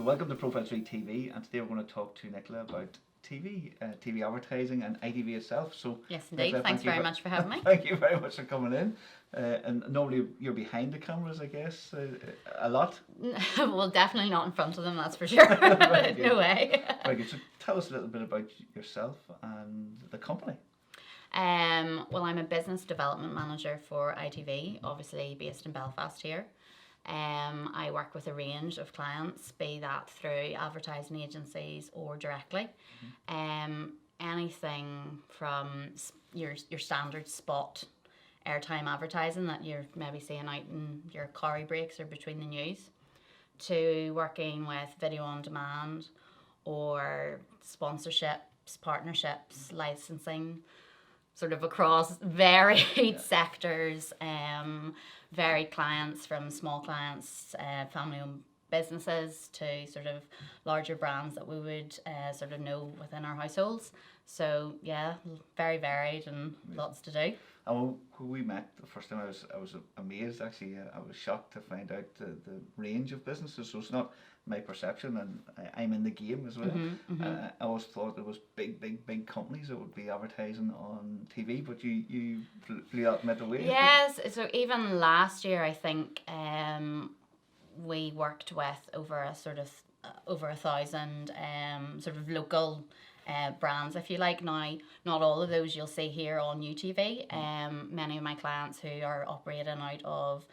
welcome to ProfileTree TV, and today we're going to talk to Nicola about TV advertising and ITV itself. So yes, indeed. Nicola, Thanks very much for having me. Thank you very much for coming in. And normally you're behind the cameras, I guess, a lot. Well, definitely not in front of them, that's for sure. No way. Very good. So tell us a little bit about yourself and the company. Well, I'm a business development manager for ITV, obviously based in Belfast here. I work with a range of clients, be that through advertising agencies or directly. Anything from your standard spot airtime advertising that you're maybe seeing out in your curry breaks or between the news, to working with video on demand or sponsorships, partnerships, licensing, sort of across varied sectors, varied clients, from small clients, family-owned businesses, to sort of larger brands that we would sort of know within our households. So yeah, very varied and lots to do. And when we met the first time, I was amazed actually. I was shocked to find out the range of businesses. So it's not my perception, and I'm in the game as well. I always thought there was big companies that would be advertising on TV, but you blew that myth away. Yes, so even last year I think we worked with over 1,000 sort of local brands, if you like. Now, not all of those you'll see here on UTV. Many of my clients who are operating out of,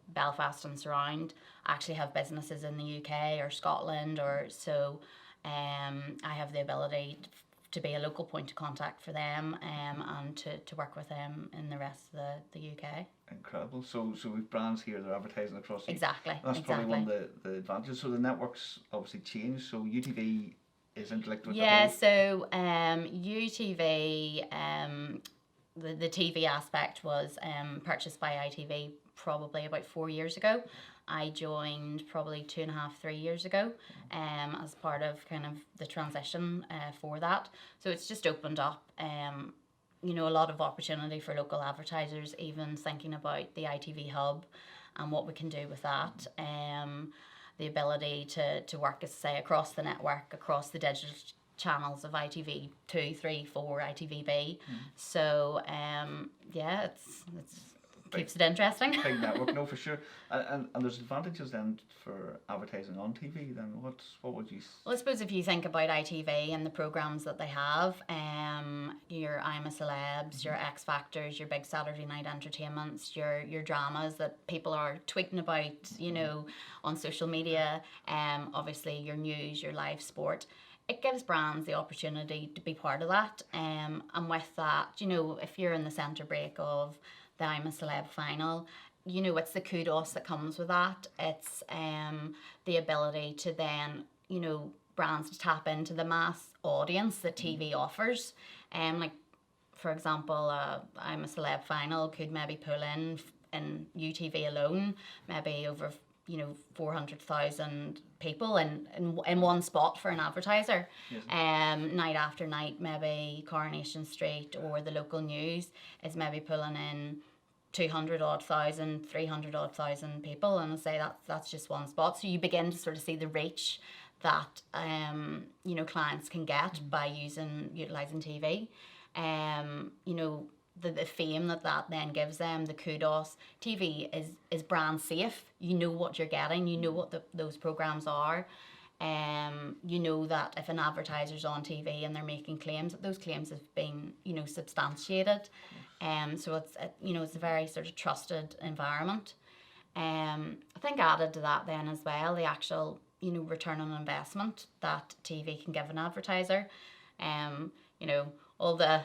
Belfast and surround actually have businesses in the UK or Scotland, or so. I have the ability to be a local point of contact for them, and to work with them in the rest of the UK. Incredible. So we've brands here that are advertising across the Exactly. That's probably one of the advantages. So the networks obviously changed. So UTV is interlinked with so UTV, the TV aspect was purchased by ITV probably about 4 years ago. I joined probably 2.5, 3 years ago, as part of kind of the transition for that. So it's just opened up a lot of opportunity for local advertisers, even thinking about the ITV Hub and what we can do with that. The ability to work, as I say, across the network, across the digital channels of ITV 2, 3, 4, ITVB. So it's keeps it interesting. Big network, no, for sure. And there's advantages then for advertising on TV. Then what would you? Well, I suppose if you think about ITV and the programs that they have, your I'm a Celebs, your X Factors, your big Saturday night entertainments, your dramas that people are tweeting about, on social media. Obviously your news, your live sport. It gives brands the opportunity to be part of that. And with that, if you're in the centre break of the I'm a Celeb final, it's the kudos that comes with that. It's the ability to then, brands to tap into the mass audience that TV offers. Like, for example, I'm a Celeb final could maybe pull in UTV alone, maybe over 400,000 people in one spot for an advertiser. Yes. Night after night, maybe Coronation Street or the local news is maybe pulling in 200,000, 300,000 people, and I say that's just one spot. So you begin to sort of see the reach that clients can get by utilising TV. The fame that then gives them, the kudos. TV is brand safe. You know what you're getting. You know what those programs are. You know that if an advertiser's on TV and they're making claims, that those claims have been substantiated. So it's a very sort of trusted environment. I think added to that then as well, the actual return on investment that TV can give an advertiser. All the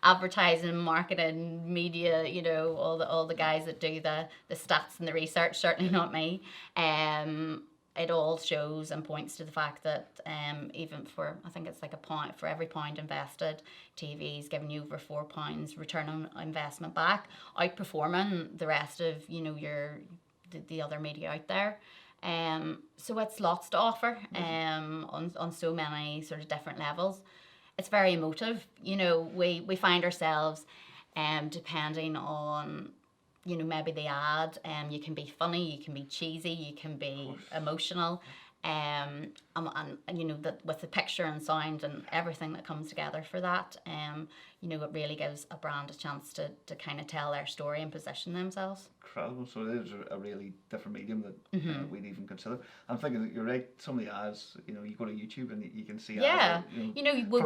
advertising, marketing, media, all the guys that do the stats and the research, certainly not me. It all shows and points to the fact that even I think it's like £1 for every £1 invested, TV is giving you over £4 return on investment back, outperforming the rest of the other media out there. So it's lots to offer on so many sort of different levels. It's very emotive. We find ourselves depending on maybe the ad, you can be funny, you can be cheesy, you can be emotional, and you know, that with the picture and sound and everything that comes together for that, you know, it really gives a brand a chance to kind of tell their story and position themselves. Incredible. So it is a really different medium that we'd even consider. I'm thinking that you're right, some of the ads, you know, you go to YouTube and you can see Yeah, ads, you know, we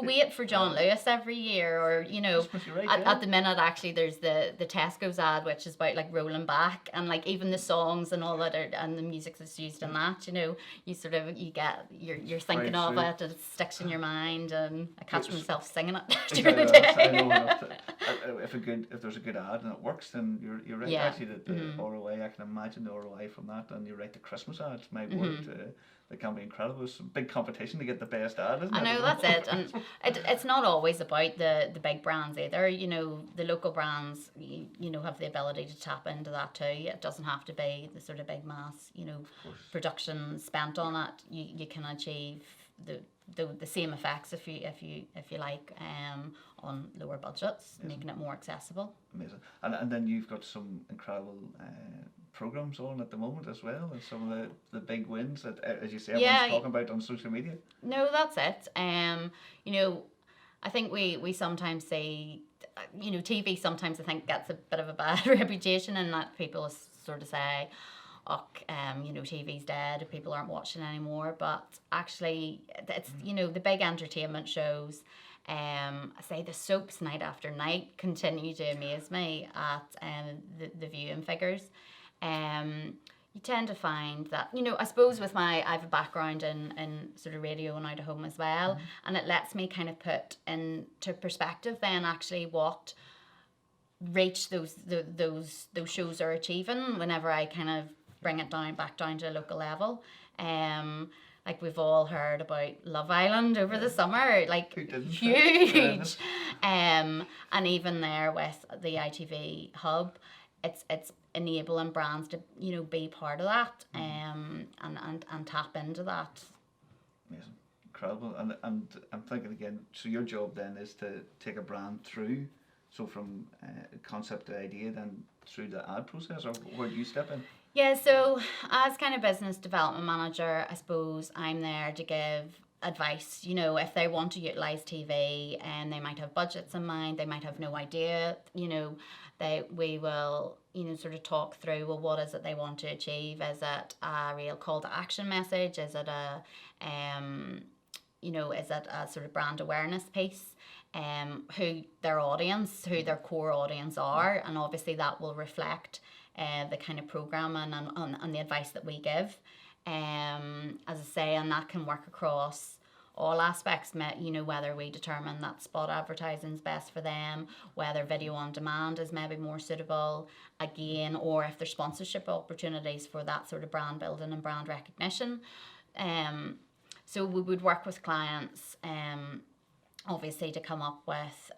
wait for John Lewis every year, or you know, right, at the minute actually there's the Tesco's ad, which is about like rolling back, and like even the songs and all that and the music that's used in that, you know, you sort of you're thinking of it and it sticks in your mind, and I catch myself singing it during the day. I know if there's a good ad and it works, then you're right. Yeah. Actually, the ROI, I can imagine the ROI from that. And you're right, the Christmas ads, my word, they can be incredible. It's a big competition to get the best ad, isn't it? I know, that's it. And it's not always about the big brands either. You know, the local brands, you know, have the ability to tap into that too. It doesn't have to be the sort of big mass, you know, production spent on it. You can achieve the same effects if you like, on lower budgets, making it more accessible. Amazing. And then you've got some incredible programs on at the moment as well, and some of the big wins that, as you say, everyone's talking about on social media. No, that's it. You know, I think we sometimes say, you know, TV sometimes I think gets a bit of a bad reputation, and that people sort of say, oh, you know, TV's dead, people aren't watching anymore. But actually, it's, you know, the big entertainment shows, I say the soaps night after night continue to amaze me at the viewing figures. You tend to find that, you know, I suppose with I have a background in sort of radio and out of home as well, and it lets me kind of put into perspective then actually what reach those shows are achieving whenever I kind of bring it back down to a local level. Like we've all heard about Love Island over the summer, like huge. And even there with the ITV Hub, it's enabling brands to, you know, be part of that, and tap into that. Amazing, incredible. And I'm thinking again, so your job then is to take a brand through, so from concept to idea, then through the ad process, or where do you step in? Yeah, so as kind of business development manager, I suppose I'm there to give advice. You know, if they want to utilise TV and they might have budgets in mind, they might have no idea, you know, we will, you know, sort of talk through, well, what is it they want to achieve? Is it a real call to action message? Is it you know, is it a sort of brand awareness piece? Who their audience, who their core audience are, and obviously that will reflect the kind of programming and the advice that we give. As I say, and that can work across all aspects, you know, whether we determine that spot advertising is best for them, whether video on demand is maybe more suitable, again, or if there's sponsorship opportunities for that sort of brand building and brand recognition. So we would work with clients, obviously, to come up with,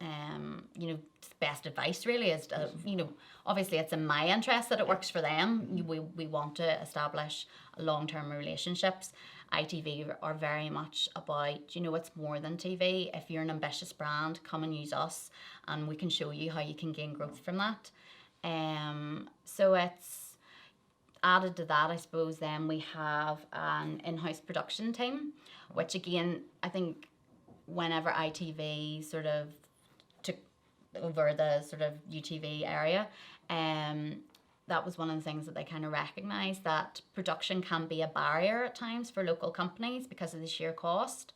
you know, best advice really is, you know, obviously it's in my interest that it works for them. We want to establish long-term relationships. ITV are very much about, you know, it's more than TV. If you're an ambitious brand, come and use us and we can show you how you can gain growth from that. So it's added to that, I suppose, then we have an in-house production team, which again, I think whenever ITV sort of took over the sort of UTV area, that was one of the things that they kind of recognised, that production can be a barrier at times for local companies because of the sheer cost.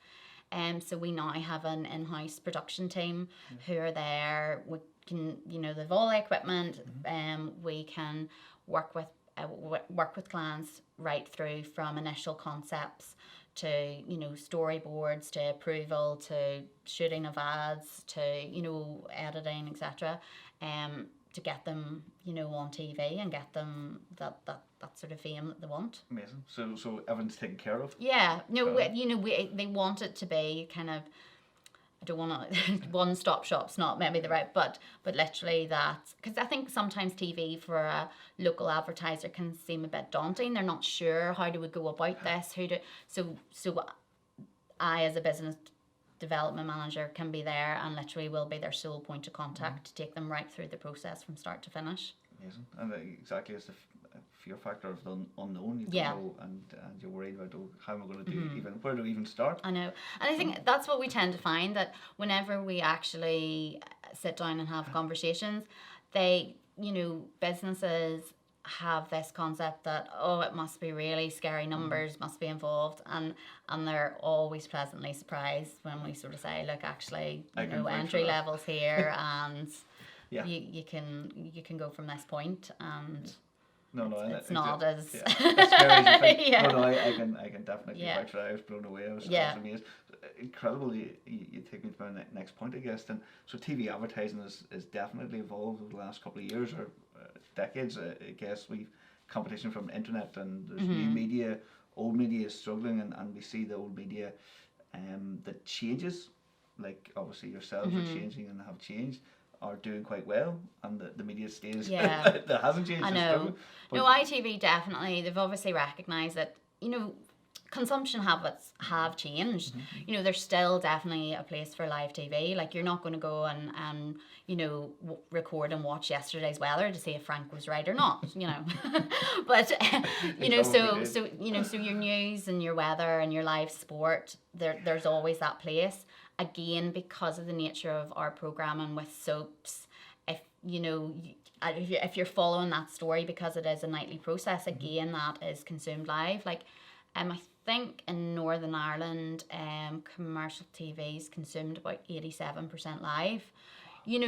So we now have an in-house production team who are there. We can, you know, they've all the equipment, we can work with clients right through from initial concepts to, you know, storyboards, to approval, to shooting of ads, to, you know, editing, etc. To get them, you know, on TV and get them that sort of fame that they want. Amazing. So everyone's taken care of. Yeah. No, they want it to be kind of, I don't want to, one-stop shop's not maybe the right, but literally that, because I think sometimes TV for a local advertiser can seem a bit daunting. They're not sure how do we go about this, so I as a business development manager can be there and literally will be their sole point of contact to take them right through the process from start to finish. Amazing. And exactly as the fear factor of the unknown, you don't Yeah. know, and you're worried about, how am I going to do, even where do we even start? I know. And I think that's what we tend to find, that whenever we actually sit down and have conversations, they, businesses have this concept that, oh, it must be really scary numbers, must be involved, and they're always pleasantly surprised when we sort of say, look, actually, entry levels here, and Yeah. you can go from this point, and it's not as as scary as you think. Yeah. No, I can definitely vouch for that. I was blown away. I was amazed. Incredible. You take me to my next point, I guess. Then, so TV advertising is definitely evolved over the last couple of years or decades. I guess we've competition from internet, and there's new media. Old media is struggling, and we see the old media that changes, like obviously yourselves are changing and have changed, are doing quite well, and the media stays that hasn't changed. I know. No, ITV definitely, they've obviously recognised that, consumption habits have changed. There's still definitely a place for live TV. Like, you're not going to go and record and watch yesterday's weather to see if Frank was right or not, But, so your news and your weather and your live sport, there's always that place. Again, because of the nature of our programming with soaps, if you're following that story, because it is a nightly process, again, that is consumed live. Like, I think in Northern Ireland, commercial TV is consumed about 87% live.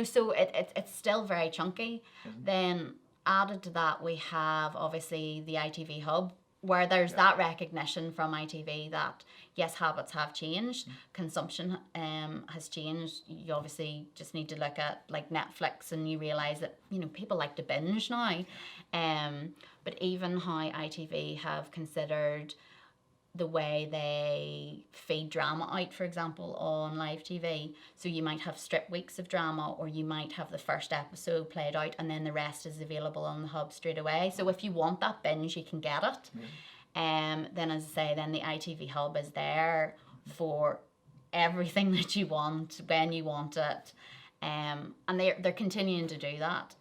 So it's still very chunky. Then added to that, we have obviously the ITV Hub, where there's that recognition from ITV that yes, habits have changed, consumption has changed. You obviously just need to look at like Netflix, and you realise that people like to binge now. But even how ITV have considered the way they feed drama out, for example, on live TV. So you might have strip weeks of drama, or you might have the first episode played out and then the rest is available on the Hub straight away. So if you want that binge, you can get it. Then, as I say, then the ITV Hub is there for everything that you want, when you want it. And they're continuing to do that.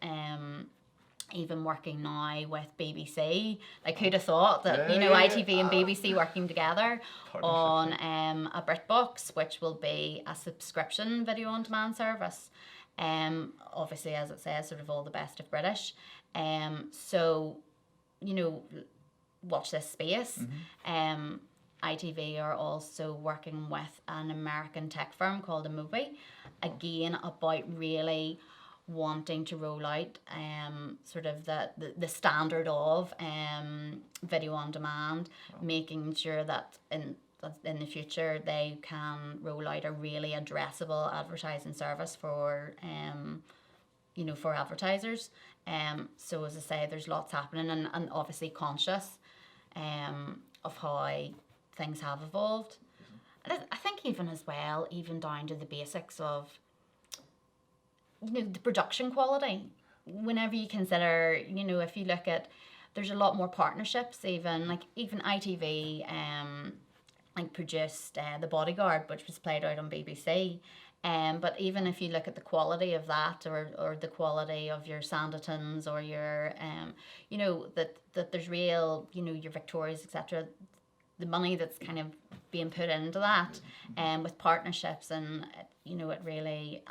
Even working now with BBC, like who'd have thought that ITV and BBC working together on a BritBox, which will be a subscription video on demand service. Obviously, as it says, sort of all the best of British. So watch this space. ITV are also working with an American tech firm called Amobi, again about really wanting to roll out sort of the standard of video on demand, making sure that in the future they can roll out a really addressable advertising service for for advertisers. So as I say, there's lots happening, and obviously conscious of how things have evolved. And I think even as well, even down to the basics of the production quality. Whenever you consider, if you look at, there's a lot more partnerships, even ITV produced The Bodyguard, which was played out on BBC. But even if you look at the quality of that, or the quality of your Sanditon's, or your that there's real, your Victorias, etc., the money that's kind of being put into that, with partnerships, and it really,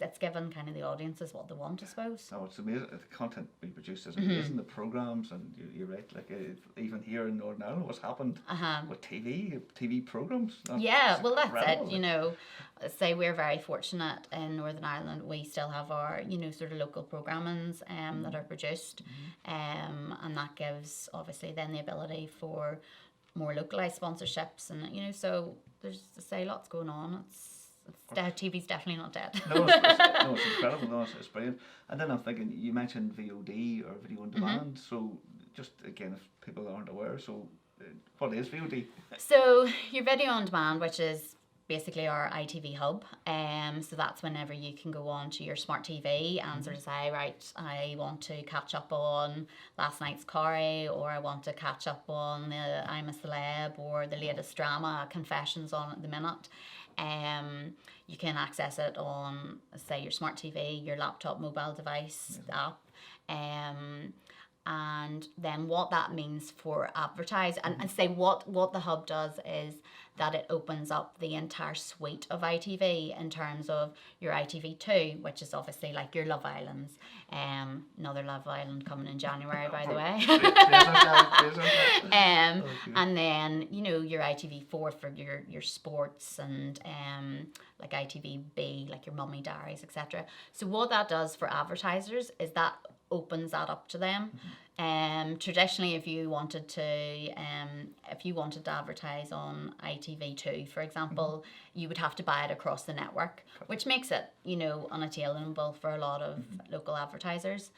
it's given kind of the audiences what they want, I suppose. Oh, it's amazing. The content we produce is amazing. The programmes, and you're right. Like even here in Northern Ireland, what's happened with TV programmes. Yeah, well, that's it. Say we're very fortunate in Northern Ireland. We still have our sort of local programmings that are produced, and that gives obviously then the ability for more localised sponsorships, and so there's lots going on. TV's definitely not dead. No, it's incredible. No, it's brilliant. And then I'm thinking, you mentioned VOD, or video on demand. So just again, if people aren't aware, so what is VOD? So your video on demand, which is basically our ITV Hub. So that's whenever you can go on to your smart TV and sort of say, right, I want to catch up on last night's Corrie, or I want to catch up on the I'm a Celeb, or the latest drama, Confessions, on at the minute. You can access it on, say, your smart TV, your laptop, mobile device app. And then what that means for advertise and say what the hub does is that it opens up the entire suite of ITV in terms of your ITV2, which is obviously like your Love Islands. Another Love Island coming in January, by the way. And then, you know, your ITV4 for your sports and like ITVB, like your mummy diaries, etc. So what that does for advertisers is that opens that up to them. Traditionally, if you wanted to advertise on ITV2, for example, you would have to buy it across the network, which makes it, you know, unattainable for a lot of local advertisers.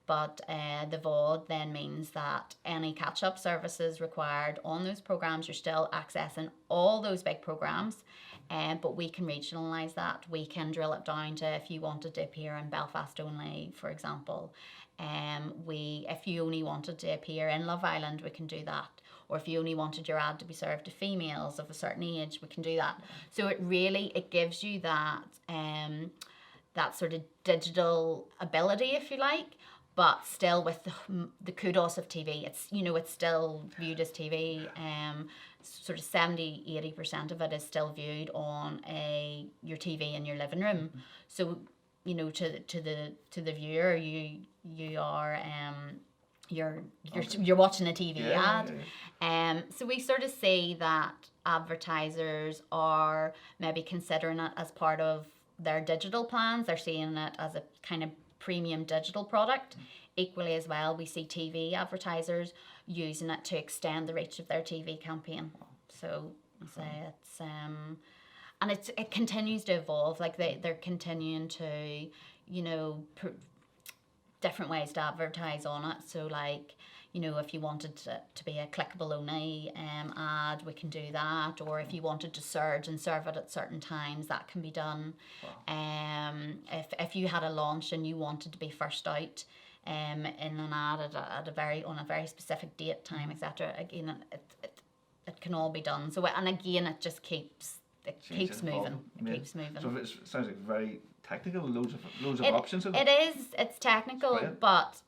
But the VOD then means that any catch-up services required on those programs, you're still accessing all those big programs, but we can regionalise that. We can drill it down to if you wanted to appear in Belfast only, for example. If you only wanted to appear in Love Island, we can do that. Or if you only wanted your ad to be served to females of a certain age, we can do that. So it gives you that that sort of digital ability, if you like, but still with the kudos of TV. It's, you know, it's still viewed as TV. Sort of 70-80% of it is still viewed on your TV in your living room. So, you know, to the viewer, you are you're watching a TV ad. So we sort of see that advertisers are maybe considering it as part of their digital plans. They're seeing it as a kind of premium digital product. Equally as well, we see TV advertisers using it to extend the reach of their TV campaign. So it's and it continues to evolve. Like they're continuing to, you know, different ways to advertise on it. So like, you know, if you wanted to be a clickable only ad, we can do that. Or if you wanted to surge and serve it at certain times, that can be done. If you had a launch and you wanted to be first out in an ad on a very specific date, time, etc., again, it can all be done. So and again, it just keeps moving. It keeps moving. So it sounds like very technical. Loads of options. It is. It's technical, but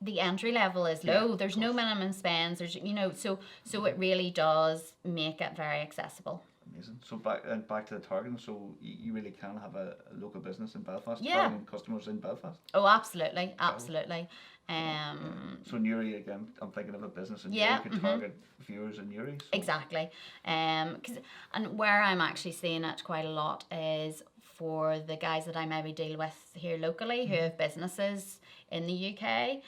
the entry level is low. There's no minimum spends. There's, you know, so it really does make it very accessible. Amazing. So back to the targeting. So you really can have a local business in Belfast, targeting customers in Belfast. Oh, absolutely. So Newry, again, I'm thinking of a business in Newry could target viewers in Newry. So. Exactly. And where I'm actually seeing it quite a lot is for the guys that I maybe deal with here locally who have businesses in the UK.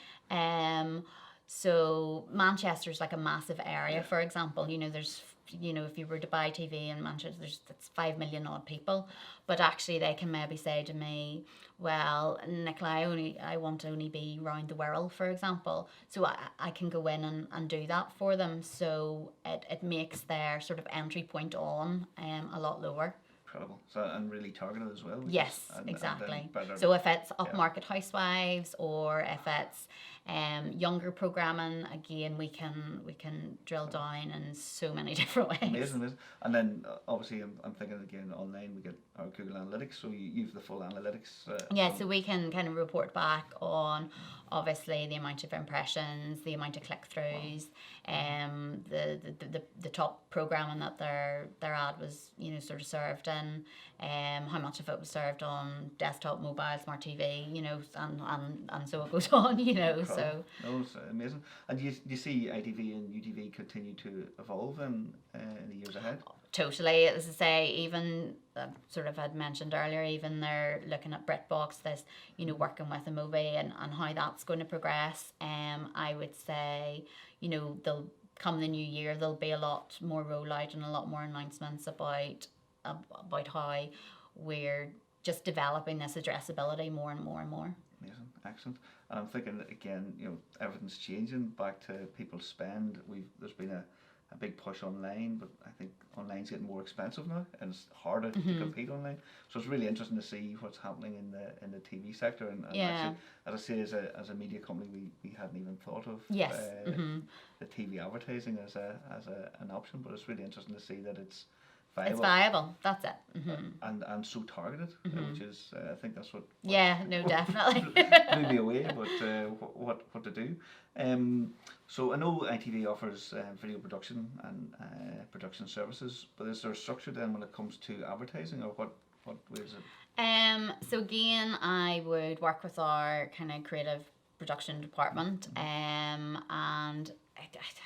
So Manchester's like a massive area, for example. You know, there's, you know, if you were to buy TV in Manchester, that's 5 million odd people. But actually they can maybe say to me, well, Nicola, I want to only be round the world, for example. So I can go in and do that for them. So it makes their sort of entry point on a lot lower. Incredible. So, and really targeted as well. Yes, exactly. So if it's upmarket housewives or if it's younger programming, again, we can drill down in so many different ways. Amazing. And then obviously I'm thinking again online we get our Google Analytics, so you use the full analytics. So we can kind of report back on obviously the amount of impressions, the amount of click-throughs, the top programming that their ad was, you know, sort of served in, how much of it was served on desktop, mobile, smart TV, you know, and so it goes on, you know. Incredible. So no, it's amazing. And do you see ITV and UTV continue to evolve in the years ahead? Totally. As I say, even sort of had mentioned earlier, even they're looking at BritBox, this, you know, working with a movie and how that's going to progress. I would say, you know, they'll come the new year, there'll be a lot more rollout and a lot more announcements about how we're just developing this addressability more and more and more. Amazing, excellent. And I'm thinking again, you know, everything's changing. Back to people's spend. There's been a big push online, but I think online's getting more expensive now, and it's harder to compete online. So it's really interesting to see what's happening in the TV sector. And actually, as I say, as a media company, we hadn't even thought of the TV advertising as an option. But it's really interesting to see that it's viable. It's viable. That's it. And so targeted, which is I think that's what yeah, no, definitely blew me away. But what to do? So I know ITV offers video production and production services, but is there a structure then when it comes to advertising, or what way is it? So again, I would work with our kind of creative production department, and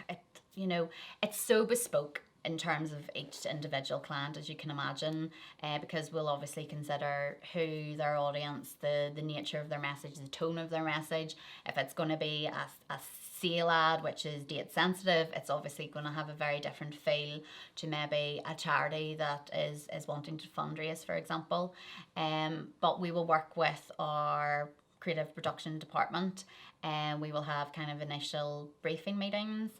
it, you know, it's so bespoke in terms of each individual client, as you can imagine, because we'll obviously consider who their audience, the nature of their message, the tone of their message. If it's going to be a sale ad, which is date sensitive, it's obviously going to have a very different feel to maybe a charity that is wanting to fundraise, for example. But we will work with our creative production department, and we will have kind of initial briefing meetings,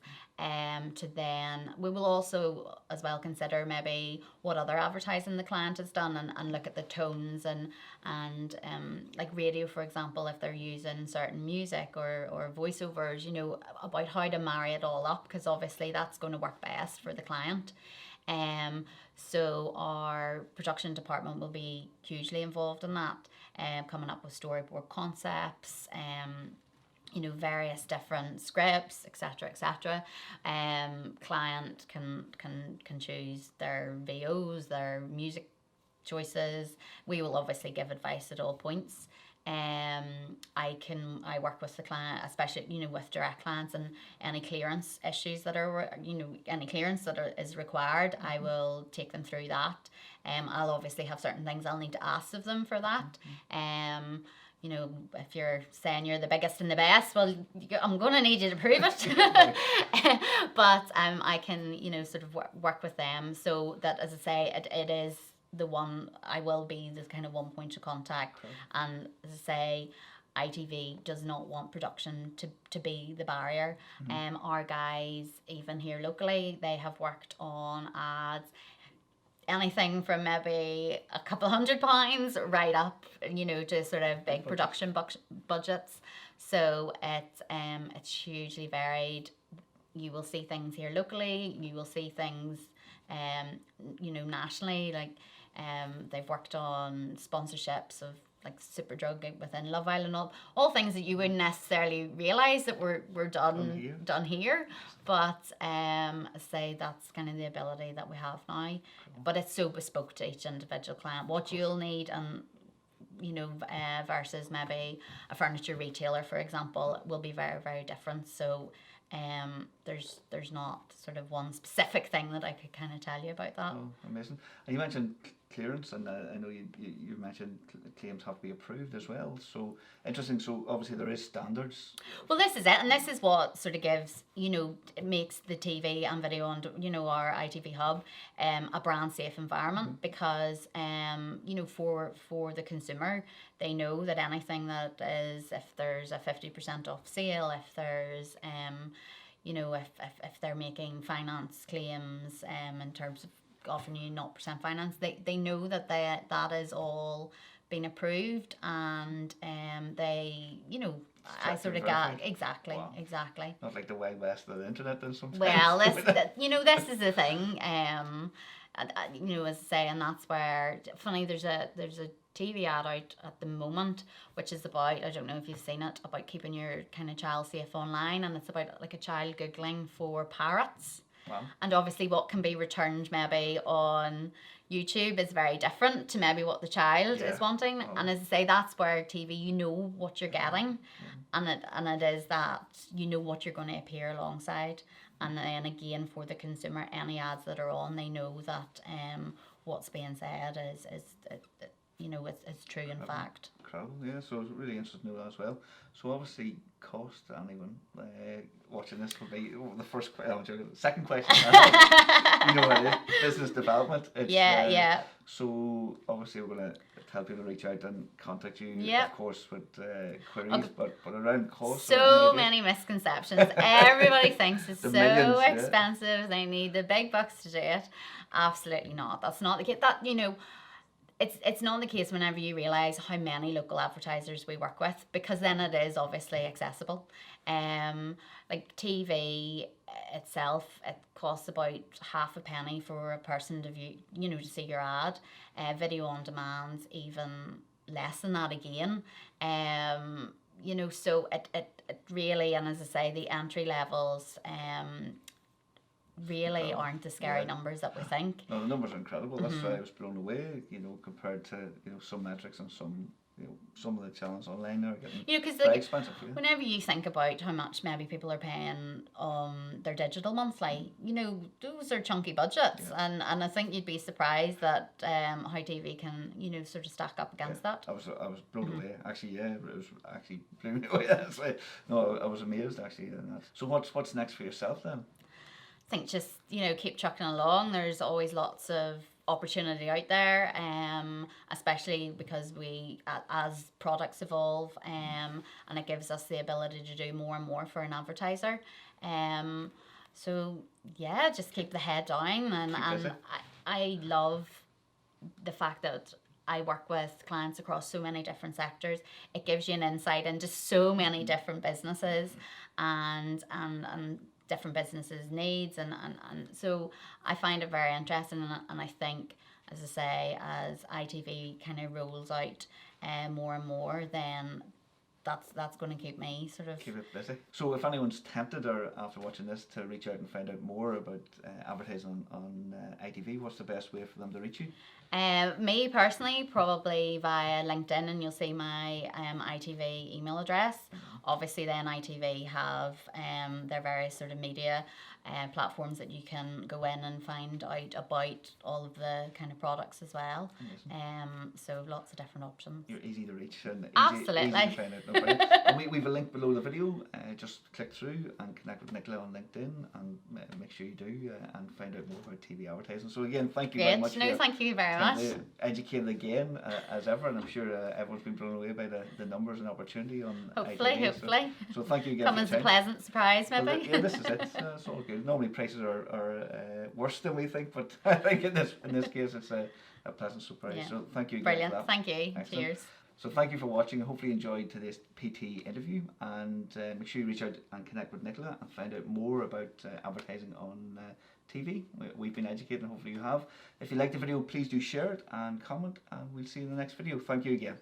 to then we will also as well consider maybe what other advertising the client has done, and look at the tones and like radio, for example, if they're using certain music or voiceovers, you know, about how to marry it all up, because obviously that's going to work best for the client. So our production department will be hugely involved in that, coming up with storyboard concepts, you know, various different scripts, etc. Client can choose their VOs, their music choices. We will obviously give advice at all points. I work with the client, especially, you know, with direct clients, and any clearance issues that are, you know, any clearance that is required, I will take them through that. I'll obviously have certain things I'll need to ask of them for that. You know, if you're saying you're the biggest and the best, well, I'm going to need you to prove it. But I can, you know, sort of work with them, so that, as I say, it is the one, I will be the kind of one point of contact. Okay. And as I say, ITV does not want production to be the barrier. Our guys, even here locally, they have worked on ads, anything from maybe a couple £100 right up, you know, to sort of big production budgets. So it's hugely varied. You will see things here locally. You will see things, you know, nationally. Like they've worked on sponsorships of like Superdrug within Love Island, all things that you wouldn't necessarily realise that were done here. But say that's kind of the ability that we have now. Cool. But it's so bespoke to each individual client. What you'll need, and you know, versus maybe a furniture retailer, for example, will be very, very different. So there's not sort of one specific thing that I could kind of tell you about that. Oh, amazing. And you mentioned clearance, and I know you mentioned claims have to be approved as well. So interesting. So obviously there is standards. Well, this is it, and this is what sort of gives, you know, it makes the TV and video and, you know, our ITV Hub a brand safe environment, because you know, for the consumer, they know that anything that is, if there's a 50% off sale, if there's you know, if they're making finance claims in terms of offering you 0% finance, they know that that is all been approved, and they, you know, I sort of got exactly. Not like the Wild West of the internet then sometimes. Well, you know, this is the thing. You know, as I say, and that's where funny there's a TV ad out at the moment, which is about, I don't know if you've seen it, about keeping your kind of child safe online, and it's about like a child googling for parrots. Wow. And obviously what can be returned maybe on YouTube is very different to maybe what the child is wanting. Oh. And as I say, that's where TV, you know what you're getting, and it is that you know what you're going to appear alongside. And then again, for the consumer, any ads that are on, they know that what's being said is you know, it's true in fact. Incredible, yeah. So it's really interesting to know that as well. So obviously, cost to anyone watching this would be the first question. Second question, you know what it is, business development. It's, yeah. So obviously, we're going to tell people to reach out and contact you, of course, with queries, but around cost. So many misconceptions. Everybody thinks it's so millions, expensive. They need the big bucks to do it. Absolutely not. That's not the case. That, you know, it's not the case whenever you realise how many local advertisers we work with, because then it is obviously accessible. Like TV itself, it costs about half a penny for a person to view, to see your ad. Video on demand, even less than that again. So it really, and as I say, the entry levels really aren't the scary numbers that we think. No, the numbers are incredible. That's why I was blown away, compared to, some metrics and some of the channels online are getting very expensive. Yeah. Whenever you think about how much maybe people are paying their digital monthly, those are chunky budgets, and I think you'd be surprised that how TV can, sort of stack up against that. I was blown away. Actually, it was actually blew me away. That's why, no, I was amazed actually in that. So what's next for yourself then? I think just, keep trucking along. There's always lots of opportunity out there, especially because we, as products evolve, and it gives us the ability to do more and more for an advertiser. So yeah, just keep the head down, and I love the fact that I work with clients across so many different sectors. It gives you an insight into so many different businesses and different businesses' needs, and so I find it very interesting, and I think, as I say, as ITV kind of rolls out more and more, then that's going to keep me sort of... Keep it busy. So if anyone's tempted, or after watching this, to reach out and find out more about advertising on ITV, what's the best way for them to reach you? Me personally, probably via LinkedIn, and you'll see my ITV email address. Obviously then ITV have their various sort of media platforms that you can go in and find out about all of the kind of products as well. So lots of different options. You're easy to reach and easy Absolutely. to find out. No, and we've a link below the video. Just click through and connect with Nicola on LinkedIn, and make sure you do and find out more about TV advertising. So again, thank you very much. No, thank you very much. Educated again as ever, and I'm sure everyone's been blown away by the numbers and opportunity on hopefully ITV. Hopefully. So thank you again. Come as a pleasant surprise, maybe. Well, yeah, this is it. It's all good. Normally prices are worse than we think, but I think in this case it's a pleasant surprise. Yeah. So thank you again. Brilliant. For that. Thank you. Excellent. Cheers. So thank you for watching. I hopefully you enjoyed today's PT interview, and make sure you reach out and connect with Nicola and find out more about advertising on TV. We've been educated, and hopefully you have. If you liked the video, please do share it and comment, and we'll see you in the next video. Thank you again.